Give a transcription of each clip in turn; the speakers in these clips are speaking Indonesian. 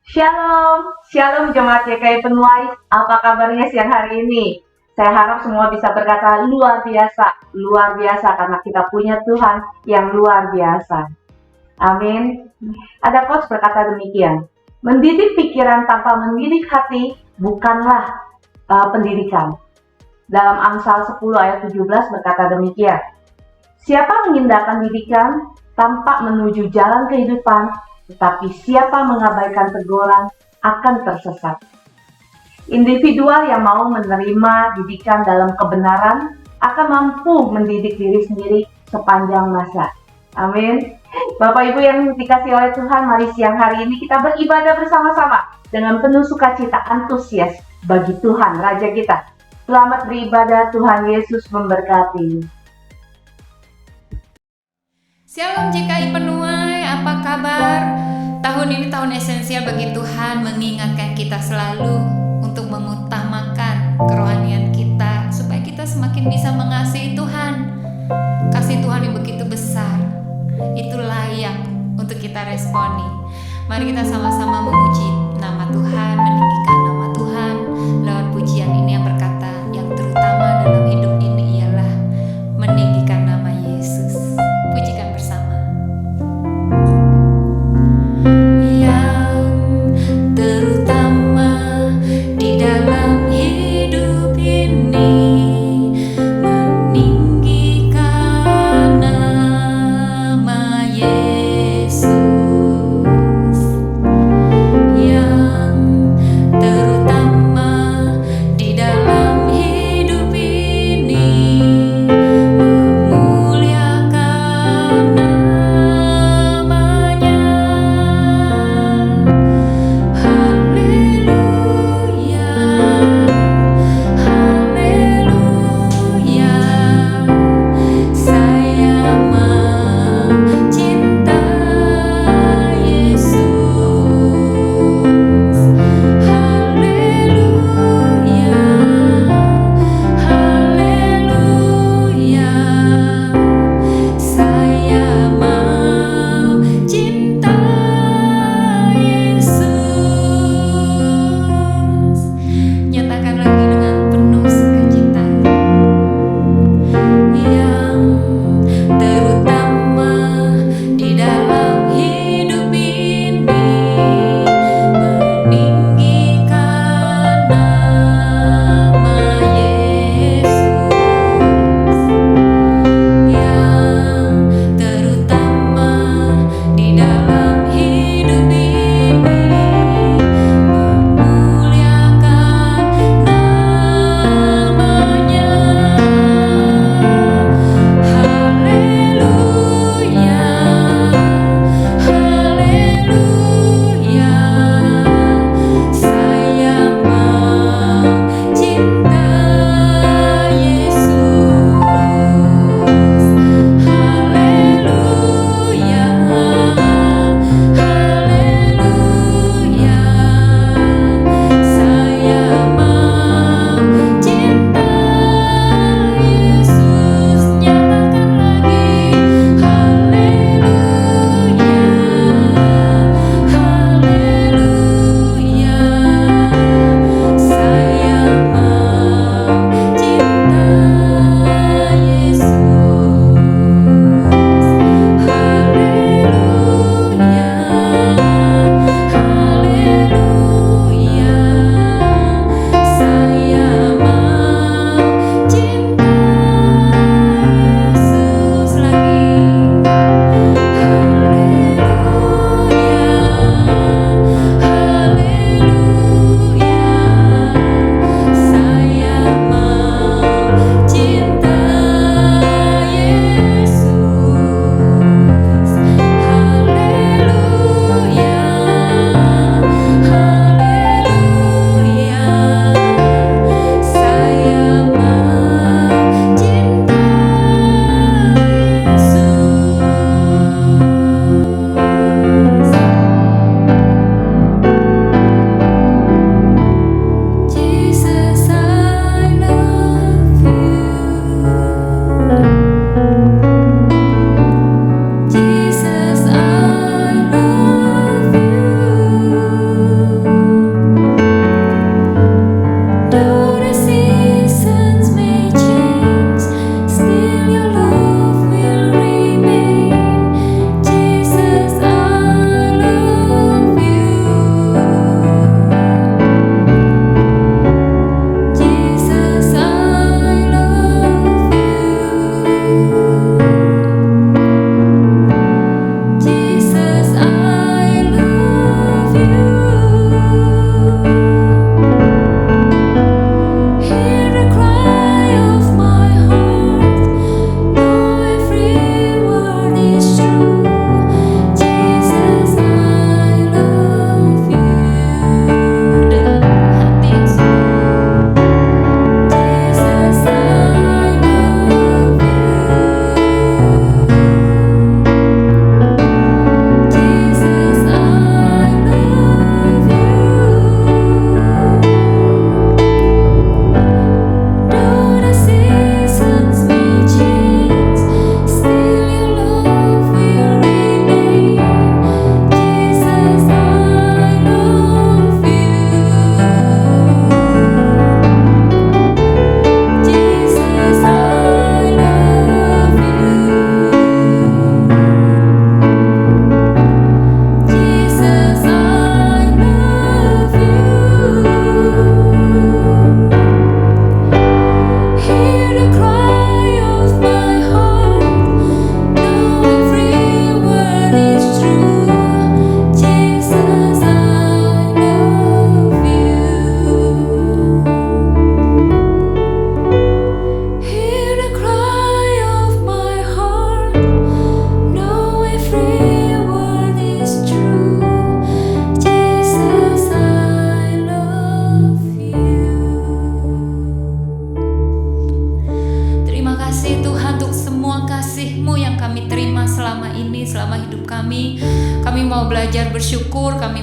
Shalom, Shalom Jemaat GKI Penuais, apa kabarnya siang hari ini? Saya harap semua bisa berkata luar biasa karena kita punya Tuhan yang luar biasa. Amin. Ada quotes berkata demikian, mendidik pikiran tanpa mendidik hati bukanlah pendidikan. Dalam Amsal 10 ayat 17 berkata demikian, siapa mengindahkan didikan tanpa menuju jalan kehidupan, tetapi siapa mengabaikan teguran akan tersesat. Individual yang mau menerima didikan dalam kebenaran akan mampu mendidik diri sendiri sepanjang masa. Amin. Bapak Ibu yang dikasihi oleh Tuhan, mari siang hari ini kita beribadah bersama-sama dengan penuh sukacita antusias bagi Tuhan, Raja kita. Selamat beribadah, Tuhan Yesus memberkati. Shalom GKI Penuai, apa kabar? Tahun ini tahun esensial bagi Tuhan, mengingatkan kita selalu untuk mengutamakan kerohanian kita supaya kita semakin bisa mengasihi Tuhan. Kasih Tuhan yang begitu besar, itu layak untuk kita responi. Mari kita sama-sama memuji nama Tuhan, meninggikan nama Tuhan lewat pujian ini yang berkata, yang terutama dalam hidup ini ialah meninggikan nama Yesus. Pujikan bersama. Yang terutama di dalam hidup ini, meninggikan nama Yesus.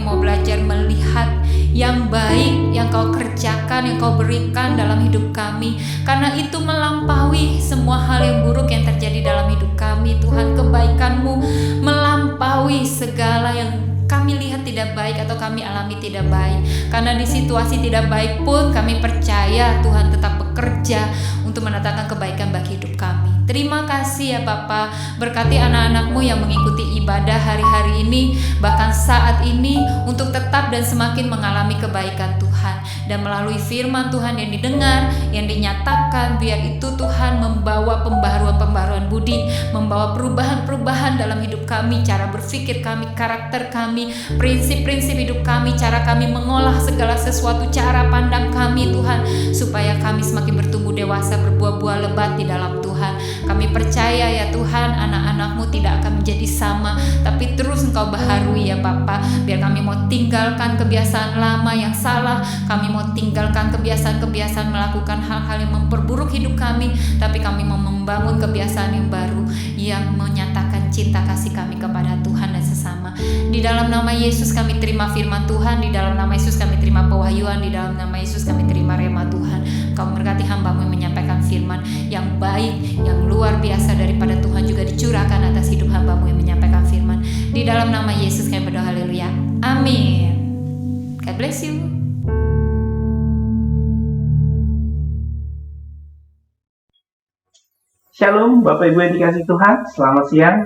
mau belajar melihat yang baik yang Kau kerjakan, yang Kau berikan dalam hidup kami. Karena itu melampaui semua hal yang buruk yang terjadi dalam hidup kami. Tuhan, kebaikan-Mu melampaui segala yang kami lihat tidak baik atau kami alami tidak baik. Karena di situasi tidak baik pun kami percaya Tuhan tetap bekerja untuk mendatangkan kebaikan bagi hidup kami. Terima kasih ya Bapa, berkati anak-anak-Mu yang mengikuti ibadah hari-hari ini, bahkan saat ini, untuk tetap dan semakin mengalami kebaikan Tuhan. Dan melalui firman Tuhan yang didengar, yang dinyatakan, biar itu Tuhan membawa pembaharuan-pembaharuan budi, membawa perubahan-perubahan dalam hidup kami, cara berpikir kami, karakter kami, prinsip-prinsip hidup kami, cara kami mengolah segala sesuatu, cara pandang kami Tuhan, supaya kami semakin bertumbuh dewasa, berbuah-buah lebat di dalam Tuhan. Kami percaya ya Tuhan, anak-anak-Mu tidak akan menjadi sama, tapi terus Engkau baharui ya Bapa. Biar kami mau tinggalkan kebiasaan lama yang salah, kami mau tinggalkan kebiasaan-kebiasaan melakukan hal-hal yang memperburuk hidup kami, tapi kami mau membangun kebiasaan yang baru, yang menyatakan cinta kasih kami kepada Tuhan dan sesama. Di dalam nama Yesus kami terima firman Tuhan, di dalam nama Yesus kami terima pewahyuan, di dalam nama Yesus kami terima rema Tuhan. Kau memberkati hamba-Mu yang menyampaikan firman yang baik, yang luar biasa daripada Tuhan juga dicurahkan atas hidup hamba-Mu yang menyampaikan firman. Di dalam nama Yesus kami berdoa, haleluya, amin. God bless you. Shalom Bapak Ibu yang dikasih Tuhan, selamat siang.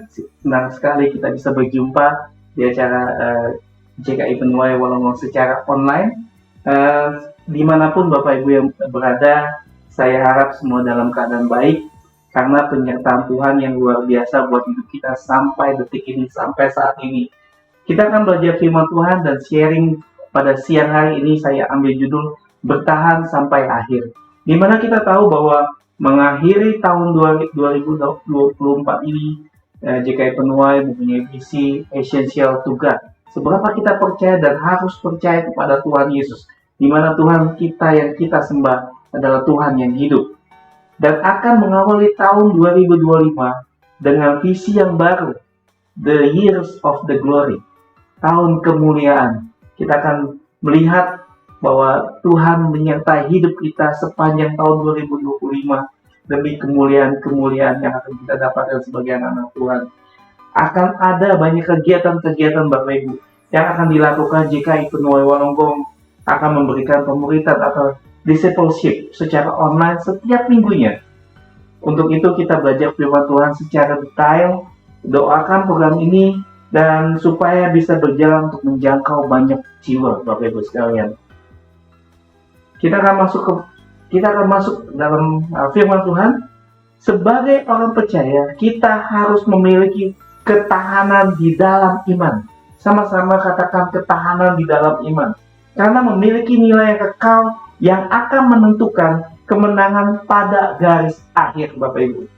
Senang sekali kita bisa berjumpa di acara JKI Penuai Wolonggong secara online. Dimanapun Bapak Ibu yang berada, saya harap semua dalam keadaan baik, karena penyertaan Tuhan yang luar biasa buat hidup kita sampai detik ini, sampai saat ini. Kita akan belajar firman Tuhan dan sharing pada siang hari ini. Saya ambil judul bertahan sampai akhir, dimana kita tahu bahwa mengakhiri tahun 2024 ini, JKI Penuai mempunyai visi Essential to God. Seberapa kita percaya dan harus percaya kepada Tuhan Yesus, di mana Tuhan kita yang kita sembah adalah Tuhan yang hidup. Dan akan mengawali tahun 2025 dengan visi yang baru, The Years of the Glory, tahun kemuliaan. Kita akan melihat bahwa Tuhan menyertai hidup kita sepanjang tahun 2025 demi kemuliaan-kemuliaan yang akan kita dapatkan sebagai anak-anak Tuhan. Akan ada banyak kegiatan-kegiatan Bapak Ibu yang akan dilakukan JKI Penuai Wolonggong, akan memberikan pemuritan atau discipleship secara online setiap minggunya. Untuk itu kita belajar firman Tuhan secara detail, doakan program ini dan supaya bisa berjalan untuk menjangkau banyak jiwa Bapak Ibu sekalian. Kita akan masuk dalam firman Tuhan. Sebagai orang percaya, kita harus memiliki ketahanan di dalam iman. Sama-sama katakan ketahanan di dalam iman. Karena memiliki nilai yang kekal yang akan menentukan kemenangan pada garis akhir Bapak Ibu.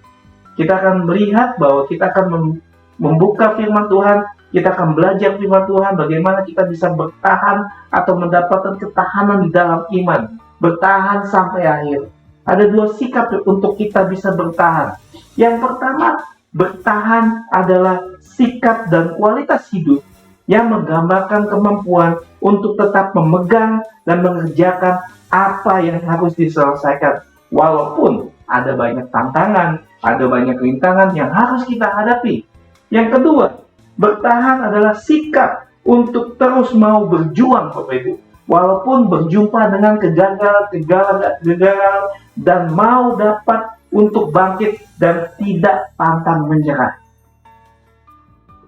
Kita akan melihat bahwa kita akan membuka firman Tuhan, kita akan belajar firman Tuhan, bagaimana kita bisa bertahan atau mendapatkan ketahanan di dalam iman, bertahan sampai akhir. Ada dua sikap untuk kita bisa bertahan. Yang pertama, bertahan adalah sikap dan kualitas hidup yang menggambarkan kemampuan untuk tetap memegang dan mengerjakan apa yang harus diselesaikan, walaupun ada banyak tantangan, ada banyak rintangan yang harus kita hadapi. Yang kedua, bertahan adalah sikap untuk terus mau berjuang Bapak Ibu, walaupun berjumpa dengan kegagalan dan mau dapat untuk bangkit dan tidak pantang menyerah.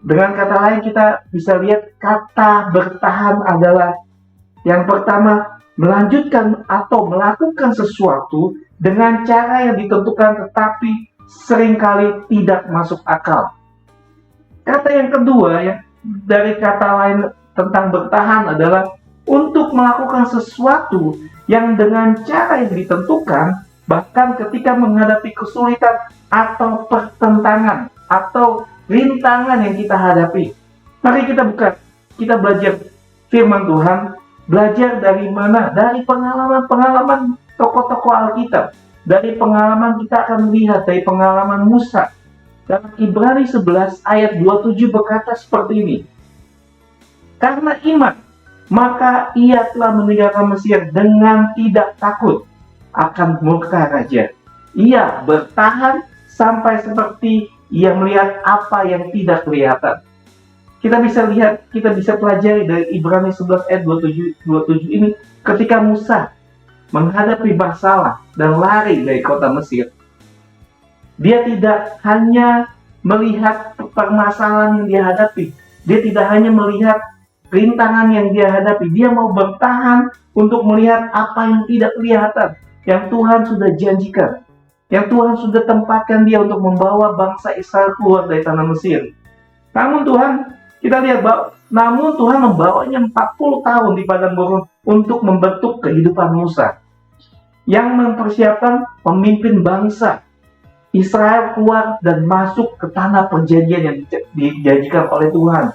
Dengan kata lain, kita bisa lihat kata bertahan adalah yang pertama, melanjutkan atau melakukan sesuatu dengan cara yang ditentukan tetapi seringkali tidak masuk akal. Kata yang kedua ya, dari kata lain tentang bertahan adalah untuk melakukan sesuatu yang dengan cara yang ditentukan, bahkan ketika menghadapi kesulitan atau pertentangan atau rintangan yang kita hadapi. Mari kita belajar firman Tuhan. Belajar dari mana? Dari pengalaman-pengalaman tokoh-tokoh Alkitab. Dari pengalaman kita akan melihat dari pengalaman Musa. Dalam Ibrani 11 ayat 27 berkata seperti ini. Karena iman, maka ia telah meninggalkan Mesir dengan tidak takut akan murka raja. Ia bertahan sampai seperti ia melihat apa yang tidak kelihatan. Kita bisa lihat, kita bisa pelajari dari Ibrani 11 ayat 27 ini, ketika Musa menghadapi masalah dan lari dari kota Mesir, dia tidak hanya melihat permasalahan yang dia hadapi, dia tidak hanya melihat rintangan yang dia hadapi, dia mau bertahan untuk melihat apa yang tidak kelihatan, yang Tuhan sudah janjikan, yang Tuhan sudah tempatkan dia untuk membawa bangsa Israel keluar dari tanah Mesir. Namun kita lihat bahwa Tuhan membawanya 40 tahun di padang gurun untuk membentuk kehidupan Musa, yang mempersiapkan pemimpin bangsa Israel keluar dan masuk ke tanah perjanjian yang dijanjikan oleh Tuhan.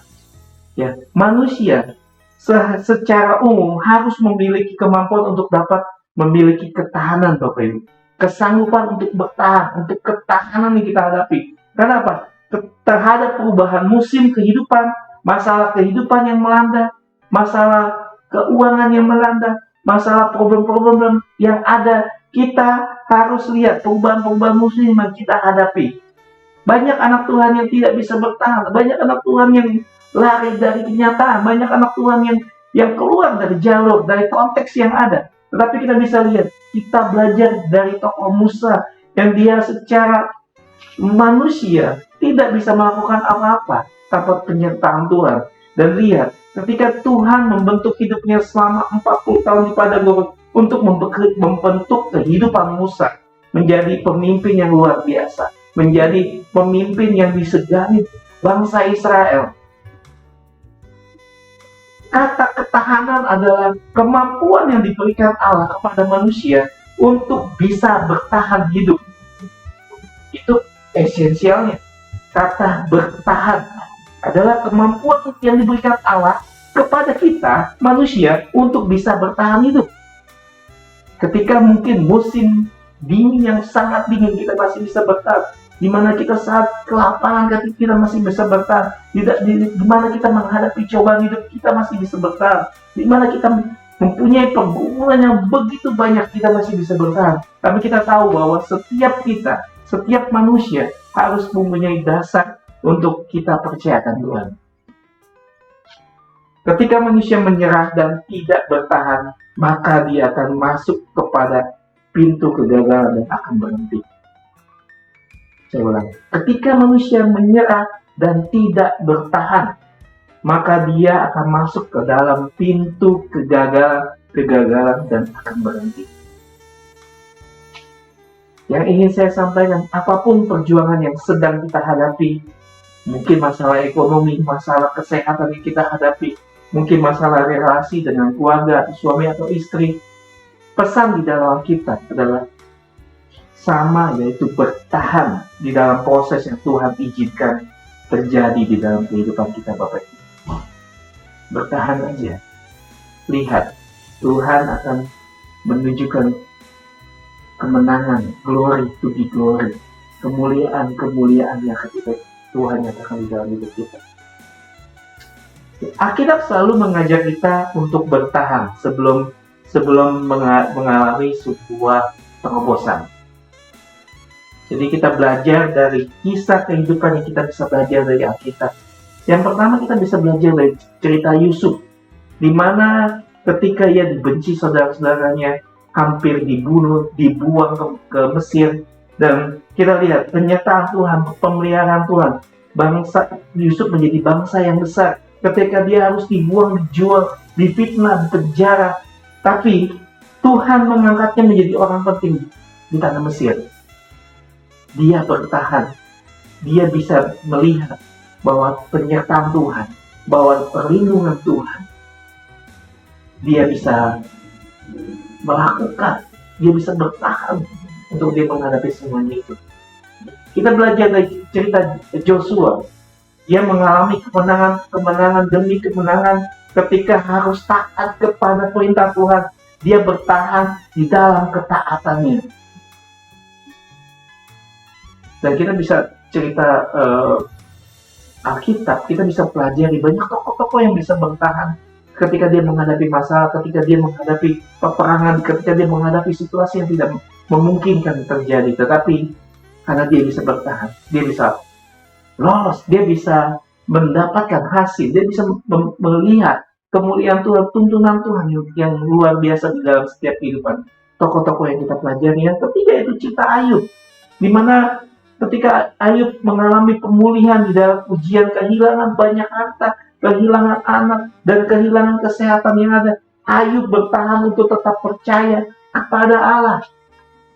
Ya, manusia secara umum harus memiliki kemampuan untuk dapat memiliki ketahanan, Bapak Ibu. Kesanggupan untuk bertahan, untuk ketahanan yang kita hadapi. Kenapa? Terhadap perubahan musim kehidupan, masalah kehidupan yang melanda, masalah keuangan yang melanda, masalah problem-problem yang ada, kita harus lihat perubahan-perubahan musim yang kita hadapi. Banyak anak Tuhan yang tidak bisa bertahan, banyak anak Tuhan yang lari dari kenyataan, banyak anak Tuhan yang keluar dari jalur, dari konteks yang ada. Tetapi kita bisa lihat, kita belajar dari tokoh Musa yang dia secara manusia tidak bisa melakukan apa-apa tanpa penyertaan Tuhan. Dan lihat, ketika Tuhan membentuk hidupnya selama 40 tahun di padang gurun untuk membentuk kehidupan Musa menjadi pemimpin yang luar biasa, menjadi pemimpin yang disegani bangsa Israel. Kata ketahanan adalah kemampuan yang diberikan Allah kepada manusia untuk bisa bertahan hidup. Itu esensialnya. Kata bertahan adalah kemampuan yang diberikan Allah kepada kita, manusia, untuk bisa bertahan hidup. Ketika mungkin musim dingin yang sangat dingin, kita masih bisa bertahan. Di mana kita saat kelaparan, kita masih bisa bertahan. Di mana kita menghadapi cobaan hidup, kita masih bisa bertahan. Di mana kita mempunyai pergumulan yang begitu banyak, kita masih bisa bertahan. Tapi kita tahu bahwa setiap manusia harus mempunyai dasar untuk kita percayakan Tuhan. Ketika manusia menyerah dan tidak bertahan, maka dia akan masuk kepada pintu kegagalan dan akan berhenti. Saya ulang, ketika manusia menyerah dan tidak bertahan, maka dia akan masuk ke dalam pintu kegagalan dan akan berhenti. Yang ingin saya sampaikan, apapun perjuangan yang sedang kita hadapi, mungkin masalah ekonomi, masalah kesehatan yang kita hadapi, mungkin masalah relasi dengan keluarga, suami atau istri, pesan di dalam kita adalah sama, yaitu bertahan di dalam proses yang Tuhan izinkan terjadi di dalam kehidupan kita, Bapak Ibu. Bertahan aja. Lihat, Tuhan akan menunjukkan kemenangan, glory to be glory, kemuliaan yang ketika Tuhan nyatakan di dalam hidup kita. Alkitab selalu mengajak kita untuk bertahan sebelum mengalami sebuah terobosan. Jadi kita belajar dari kisah kehidupan yang kita bisa belajar dari Alkitab. Yang pertama, kita bisa belajar dari cerita Yusuf, di mana ketika ia dibenci saudara-saudaranya, hampir dibunuh, dibuang ke Mesir, dan kita lihat pernyataan Tuhan, pemeliharaan Tuhan, bangsa Yusuf menjadi bangsa yang besar. Ketika dia harus dibuang, dijual, difitnah, dipenjara, tapi Tuhan mengangkatnya menjadi orang penting di tanah Mesir. Dia bertahan, dia bisa melihat bahwa penyertaan Tuhan, bahwa perlindungan Tuhan, dia bisa melakukan, dia bisa bertahan untuk dia menghadapi semuanya itu. Kita belajar dari cerita Joshua. Dia mengalami kemenangan demi kemenangan ketika harus taat kepada perintah Tuhan. Dia bertahan di dalam ketaatannya. Dan kita bisa cerita Alkitab, kita bisa pelajari banyak tokoh-tokoh yang bisa bertahan ketika dia menghadapi masalah, ketika dia menghadapi peperangan, ketika dia menghadapi situasi yang tidak memungkinkan terjadi. Tetapi karena dia bisa bertahan, dia bisa lolos, dia bisa mendapatkan hasil, dia bisa melihat kemuliaan Tuhan, tuntunan Tuhan yang luar biasa di dalam setiap kehidupan tokoh-tokoh yang kita pelajari. Yang ketiga itu cerita Ayub, di mana ketika Ayub mengalami pemulihan di dalam ujian, kehilangan banyak harta, kehilangan anak, dan kehilangan kesehatan yang ada, Ayub bertahan untuk tetap percaya kepada Allah.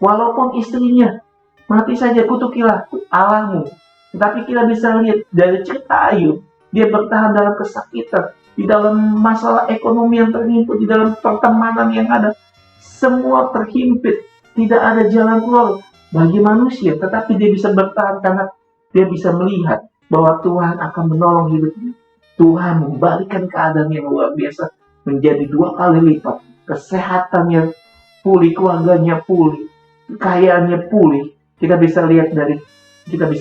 Walaupun istrinya mati saja, kutukilah Allahmu. Tetapi kita bisa lihat dari cerita Ayub, dia bertahan dalam kesakitan, di dalam masalah ekonomi yang terhimpit, di dalam pertemanan yang ada, semua terhimpit, tidak ada jalan keluar bagi manusia. Tetapi dia bisa bertahan karena dia bisa melihat bahwa Tuhan akan menolong hidupnya. Tuhan membalikan keadaan yang luar biasa menjadi 2 kali lipat. Kesehatannya pulih, keluarganya pulih, kekayaannya pulih. Kita bisa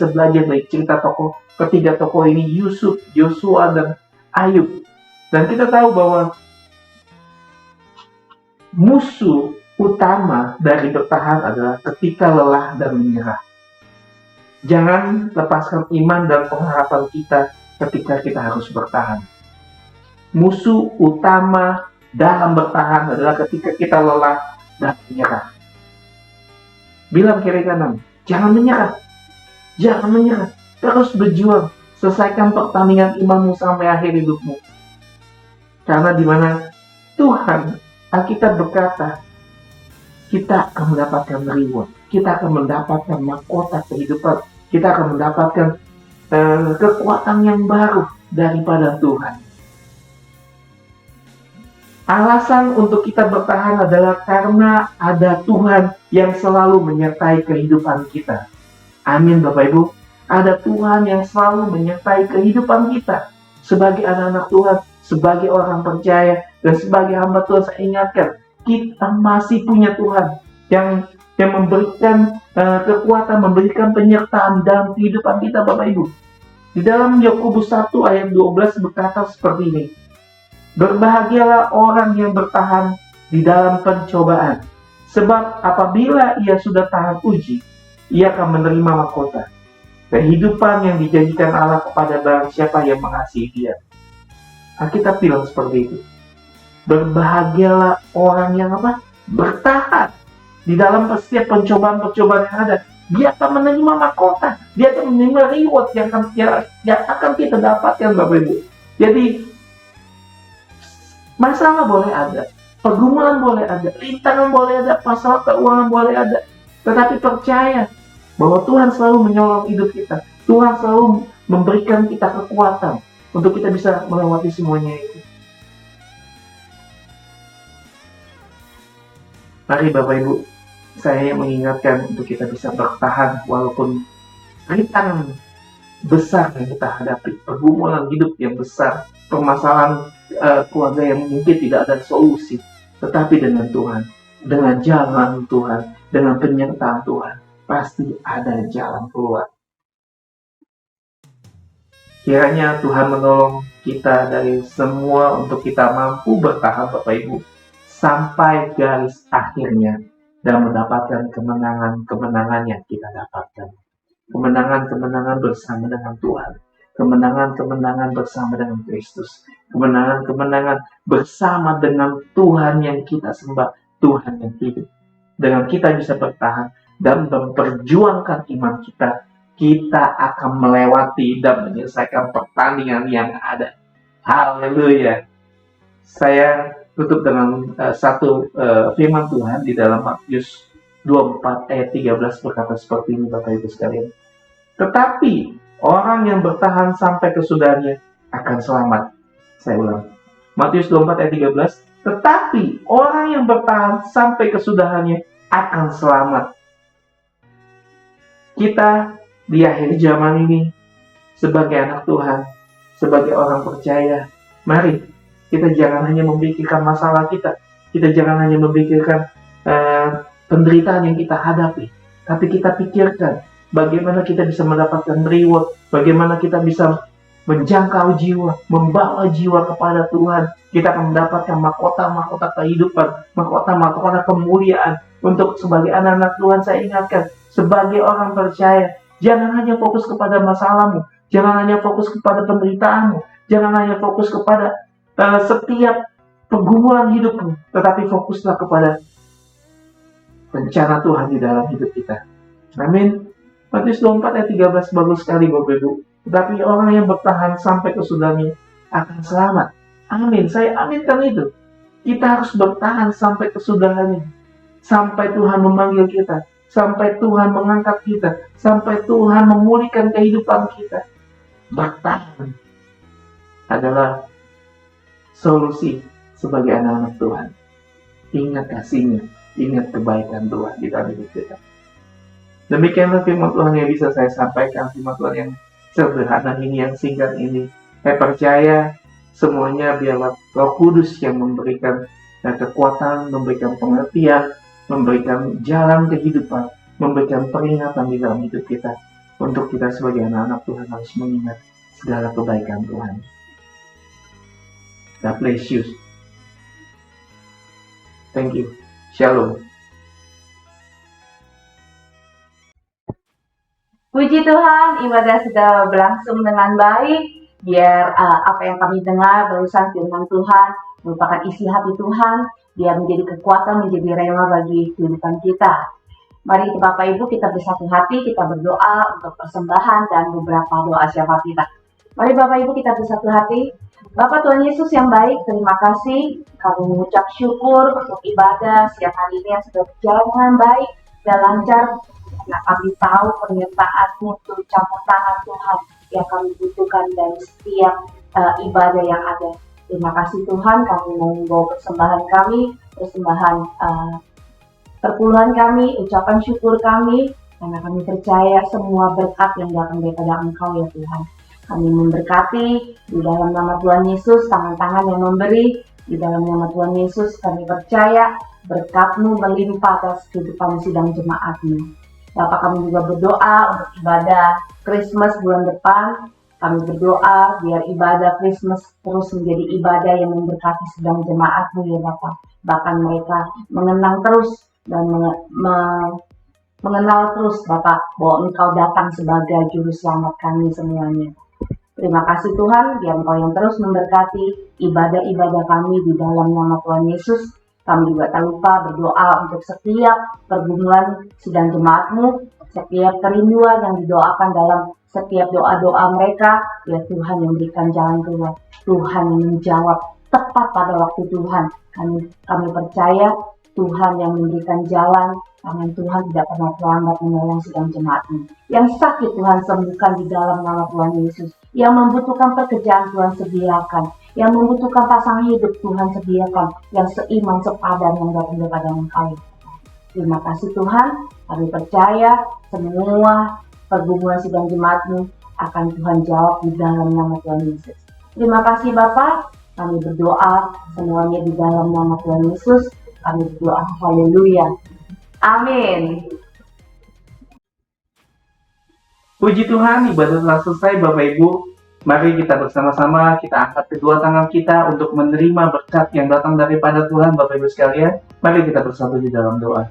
belajar dari cerita ketiga tokoh ini, Yusuf, Yosua, dan Ayub. Dan kita tahu bahwa musuh utama dari bertahan adalah ketika lelah dan menyerah. Jangan lepaskan iman dan pengharapan kita ketika kita harus bertahan. Musuh utama dalam bertahan adalah ketika kita lelah dan menyerah. Bilang kiri kanan, jangan menyerah. Jangan menyerah. Terus berjuang. Selesaikan pertandingan imanmu sampai akhir hidupmu. Karena di mana Tuhan, Alkitab berkata, kita akan mendapatkan reward. Kita akan mendapatkan mahkota kehidupan. Kita akan mendapatkan kekuatan yang baru daripada Tuhan. Alasan untuk kita bertahan adalah karena ada Tuhan yang selalu menyertai kehidupan kita. Amin Bapak Ibu. Ada Tuhan yang selalu menyertai kehidupan kita. Sebagai anak-anak Tuhan, sebagai orang percaya, dan sebagai hamba Tuhan, saya ingatkan, kita masih punya Tuhan yang memberikan kekuatan, memberikan penyertaan dalam kehidupan kita Bapak Ibu. Di dalam Yakobus 1 ayat 12 berkata seperti ini. Berbahagialah orang yang bertahan di dalam pencobaan. Sebab apabila ia sudah tahan uji, ia akan menerima mahkota kehidupan yang dijanjikan Allah kepada barang siapa yang mengasihi dia. Alkitab bilang seperti itu. Berbahagialah orang yang bertahan di dalam setiap pencobaan-pencobaan yang ada. Dia akan menerima mahkota, dia akan menerima reward yang akan kita dapatkan Bapak Ibu. Jadi masalah boleh ada, pergumulan boleh ada, rintangan boleh ada, masalah keuangan boleh ada, tetapi percaya bahwa Tuhan selalu menyolong hidup kita. Tuhan selalu memberikan kita kekuatan untuk kita bisa melewati semuanya itu. Mari Bapak Ibu, saya mengingatkan untuk kita bisa bertahan walaupun rintangan besar yang kita hadapi, pergumulan hidup yang besar, permasalahan keluarga yang mungkin tidak ada solusi, tetapi dengan Tuhan, dengan jalan Tuhan, dengan penyertaan Tuhan, pasti ada jalan keluar. Kiranya Tuhan menolong kita dari semua untuk kita mampu bertahan Bapak Ibu sampai garis akhirnya dan mendapatkan kemenangan-kemenangan yang kita dapatkan. Kemenangan-kemenangan bersama dengan Tuhan. Kemenangan-kemenangan bersama dengan Kristus. Kemenangan-kemenangan bersama dengan Tuhan yang kita sembah, Tuhan yang hidup. Dengan kita bisa bertahan dan memperjuangkan iman kita, kita akan melewati dan menyelesaikan pertandingan yang ada. Haleluya. Saya tutup dengan satu firman Tuhan di dalam Matius 24 ayat 13 berkata seperti ini Bapak Ibu sekalian. Tetapi orang yang bertahan sampai kesudahannya akan selamat. Saya ulang. Matius 24 ayat 13. Tetapi orang yang bertahan sampai kesudahannya akan selamat. Kita di akhir zaman ini sebagai anak Tuhan, sebagai orang percaya, mari kita jangan hanya memikirkan masalah kita. Kita jangan hanya memikirkan penderitaan yang kita hadapi. Tapi kita pikirkan bagaimana kita bisa mendapatkan reward. Bagaimana kita bisa menjangkau jiwa, membawa jiwa kepada Tuhan. Kita akan mendapatkan mahkota-mahkota kehidupan, mahkota-mahkota kemuliaan. Untuk sebagai anak-anak Tuhan, saya ingatkan, sebagai orang percaya, jangan hanya fokus kepada masalahmu, jangan hanya fokus kepada penderitaanmu, jangan hanya fokus kepada setiap pergumulan hidupmu, tetapi fokuslah kepada rencana Tuhan di dalam hidup kita. Amin. Matius 24 ayat 13 bagus sekali Bapak Ibu. Tetapi orang yang bertahan sampai kesudahnya akan selamat. Amin. Saya aminkan itu. Kita harus bertahan sampai kesudahannya. Sampai Tuhan memanggil kita. Sampai Tuhan mengangkat kita. Sampai Tuhan memulihkan kehidupan kita. Bertahan adalah solusi sebagai anak-anak Tuhan. Ingat kasih-Nya. Ingat kebaikan Tuhan di dalam hidup kita. Demikianlah firman Tuhan yang bisa saya sampaikan. Firman Tuhan yang sederhana ini, yang singkat ini. Saya percaya semuanya biarlah Roh Kudus yang memberikan kekuatan, memberikan pengertian, memberikan jalan kehidupan, memberikan peringatan di dalam hidup kita. Untuk kita sebagai anak-anak Tuhan harus mengingat segala kebaikan Tuhan. God bless you. Thank you. Shalom. Puji Tuhan, ibadah sudah berlangsung dengan baik. Biar apa yang kami dengar barusan firman Tuhan merupakan isi hati Tuhan, biar menjadi kekuatan, menjadi rema bagi kehidupan kita. Mari Bapak Ibu kita bersatu hati, kita berdoa untuk persembahan dan beberapa doa syafaat kita. Mari Bapak Ibu kita bersatu hati. Bapak Tuhan Yesus yang baik, terima kasih. Kami mengucap syukur untuk ibadah siang hari ini yang sudah berjalan dengan baik dan lancar. Karena kami tahu penyertaan-Mu untuk campur tangan Tuhan yang kami butuhkan dari setiap ibadah yang ada. Terima kasih Tuhan, kami mau membawa persembahan kami, persembahan perpuluhan kami, ucapan syukur kami, karena kami percaya semua berkat yang datang daripada Engkau ya Tuhan. Kami memberkati di dalam nama Tuhan Yesus, tangan-tangan yang memberi, di dalam nama Tuhan Yesus kami percaya berkat-Mu melimpah atas kehidupan sidang jemaat-Mu. Bapak, kami juga berdoa untuk ibadah Christmas bulan depan. Kami berdoa biar ibadah Christmas terus menjadi ibadah yang memberkati sidang jemaat-Mu ya Bapak. Bahkan mereka mengenang terus dan mengenal terus Bapak bahwa Engkau datang sebagai juru selamat kami semuanya. Terima kasih Tuhan, biar Engkau yang terus memberkati ibadah-ibadah kami di dalam nama Tuhan Yesus. Kami juga tak lupa berdoa untuk setiap pergumulan sidang jemaat-Mu, setiap kerinduan yang didoakan dalam setiap doa-doa mereka, biar Tuhan yang memberikan jalan keluar. Tuhan yang menjawab tepat pada waktu Tuhan. Kami percaya Tuhan yang memberikan jalan, tangan Tuhan tidak pernah terlambat menolong sidang jemaat-Mu. Yang sakit Tuhan sembuhkan di dalam nama Tuhan Yesus. Yang membutuhkan pekerjaan Tuhan sediakan. Yang membutuhkan pasangan hidup Tuhan sediakan, yang seiman sepadan yang datang daripada Engkau. Terima kasih Tuhan, kami percaya semua pergumulan sidang jemaat-Mu akan Tuhan jawab di dalam nama Tuhan Yesus. Terima kasih Bapak, kami berdoa semuanya di dalam nama Tuhan Yesus. Kami berdoa haleluya. Amin. Puji Tuhan, ibadah telah selesai Bapak Ibu. Mari kita bersama-sama, kita angkat kedua tangan kita untuk menerima berkat yang datang daripada Tuhan, Bapak Ibu sekalian. Mari kita bersatu di dalam doa.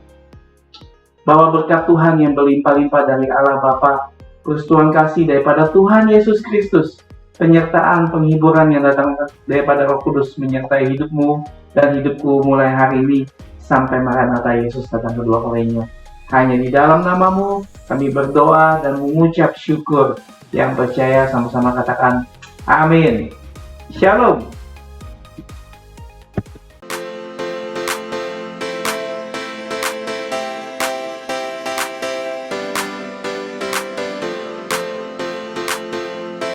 Bahwa berkat Tuhan yang berlimpah-limpah dari Allah Bapa, persetujuan kasih daripada Tuhan Yesus Kristus, penyertaan penghiburan yang datang daripada Roh Kudus menyertai hidupmu dan hidupku mulai hari ini sampai Maranatha Yesus datang kedua kalinya. Hanya di dalam nama-Mu kami berdoa dan mengucap syukur. Yang percaya sama-sama katakan amin. Shalom.